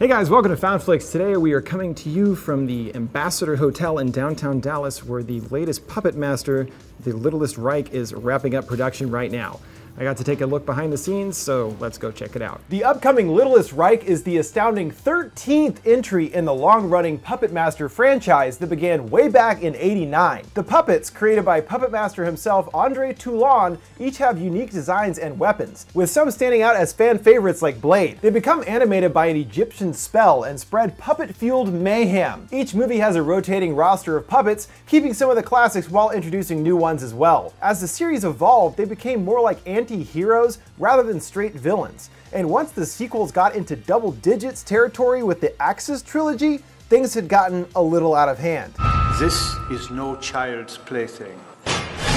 Hey guys, welcome to Found Flicks. Today we are coming to you from the Ambassador Hotel in downtown Dallas, where the latest Puppet Master, The Littlest Reich, is wrapping up production right now. I got to take a look behind the scenes, so let's go check it out. The upcoming Littlest Reich is the astounding 13th entry in the long-running Puppet Master franchise that began way back in '89. The puppets, created by Puppet Master himself, Andre Toulon, each have unique designs and weapons, with some standing out as fan favorites like Blade. They become animated by an Egyptian spell and spread puppet-fueled mayhem. Each movie has a rotating roster of puppets, keeping some of the classics while introducing new ones as well. As the series evolved, they became more like anti-heroes rather than straight villains. And once the sequels got into double digits territory with the Axis trilogy, things had gotten a little out of hand. This is no child's plaything.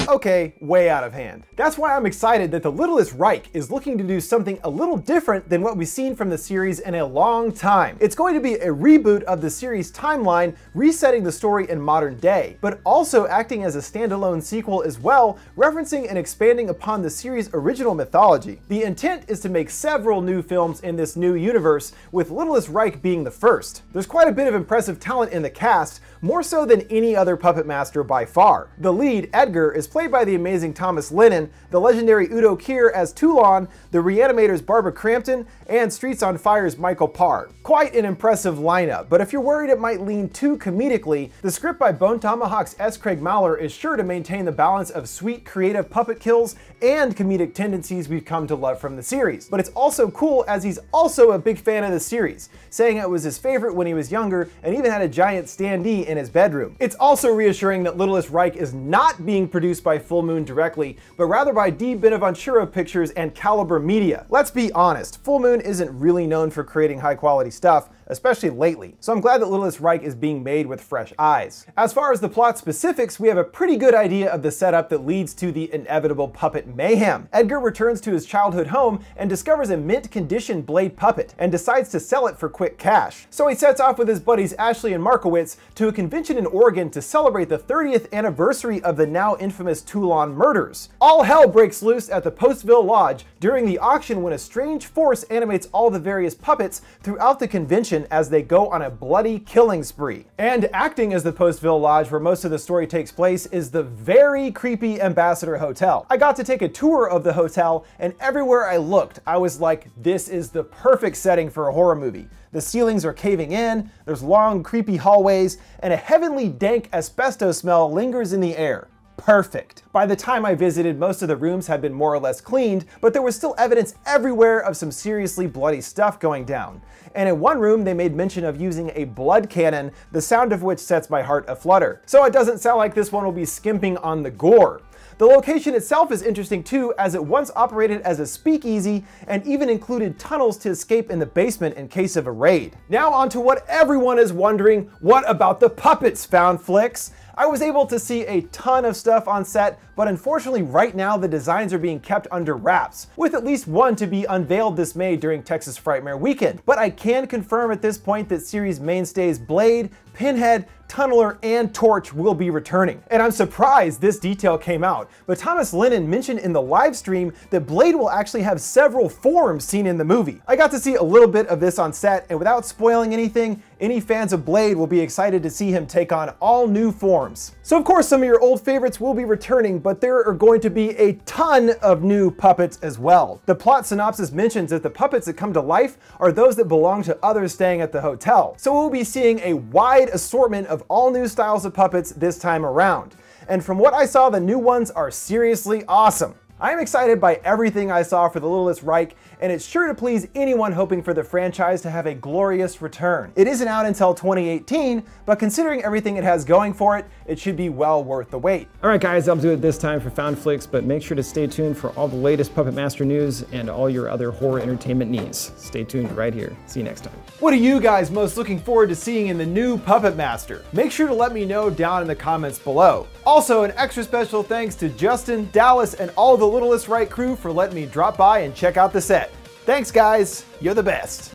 Okay, way out of hand. That's why I'm excited that The Littlest Reich is looking to do something a little different than what we've seen from the series in a long time. It's going to be a reboot of the series timeline, resetting the story in modern day, but also acting as a standalone sequel as well, referencing and expanding upon the series' original mythology. The intent is to make several new films in this new universe, with Littlest Reich being the first. There's quite a bit of impressive talent in the cast, more so than any other Puppet Master by far. The lead, Edgar, is played by the amazing Thomas Lennon, the legendary Udo Kier as Toulon, the Reanimator's Barbara Crampton, and Streets on Fire's Michael Parr. Quite an impressive lineup, but if you're worried it might lean too comedically, the script by Bone Tomahawk's S. Craig Maurer is sure to maintain the balance of sweet, creative puppet kills and comedic tendencies we've come to love from the series. But it's also cool as he's also a big fan of the series, saying it was his favorite when he was younger and even had a giant standee in his bedroom. It's also reassuring that Littlest Reich is not being produced by Full Moon directly, but rather by D. Bonaventura Pictures and Caliber Media. Let's be honest, Full Moon isn't really known for creating high quality stuff, especially lately, so I'm glad that Littlest Reich is being made with fresh eyes. As far as the plot specifics, we have a pretty good idea of the setup that leads to the inevitable puppet mayhem. Edgar returns to his childhood home and discovers a mint-condition Blade puppet, and decides to sell it for quick cash. So he sets off with his buddies Ashley and Markowitz to a convention in Oregon to celebrate the 30th anniversary of the now infamous Toulon murders. All hell breaks loose at the Postville Lodge during the auction when a strange force animates all the various puppets throughout the convention as they go on a bloody killing spree. And acting as the Postville Lodge, where most of the story takes place, is the very creepy Ambassador Hotel. I got to take a tour of the hotel, and everywhere I looked, I was like, this is the perfect setting for a horror movie. The ceilings are caving in, there's long creepy hallways, and a heavenly dank asbestos smell lingers in the air. Perfect. By the time I visited, most of the rooms had been more or less cleaned, but there was still evidence everywhere of some seriously bloody stuff going down. And in one room, they made mention of using a blood cannon, the sound of which sets my heart aflutter. So it doesn't sound like this one will be skimping on the gore. The location itself is interesting too, as it once operated as a speakeasy and even included tunnels to escape in the basement in case of a raid. Now on to what everyone is wondering, what about the puppets, Found Flicks? I was able to see a ton of stuff on set, but unfortunately right now the designs are being kept under wraps, with at least one to be unveiled this May during Texas Frightmare Weekend. But I can confirm at this point that series mainstays Blade, Pinhead, Tunneler, and Torch will be returning. And I'm surprised this detail came out, but Thomas Lennon mentioned in the live stream that Blade will actually have several forms seen in the movie. I got to see a little bit of this on set, and without spoiling anything, any fans of Blade will be excited to see him take on all new forms. So of course some of your old favorites will be returning, but there are going to be a ton of new puppets as well. The plot synopsis mentions that the puppets that come to life are those that belong to others staying at the hotel. So we'll be seeing a wide assortment of all new styles of puppets this time around. And from what I saw, the new ones are seriously awesome. I am excited by everything I saw for The Littlest Reich, and it's sure to please anyone hoping for the franchise to have a glorious return. It isn't out until 2018, but considering everything it has going for it, it should be well worth the wait. Alright guys, I'll do it this time for Found Flicks, but make sure to stay tuned for all the latest Puppet Master news and all your other horror entertainment needs. Stay tuned right here. See you next time. What are you guys most looking forward to seeing in the new Puppet Master? Make sure to let me know down in the comments below. Also, an extra special thanks to Justin, Dallas, and all the Littlest Reich crew for letting me drop by and check out the set. Thanks guys, you're the best.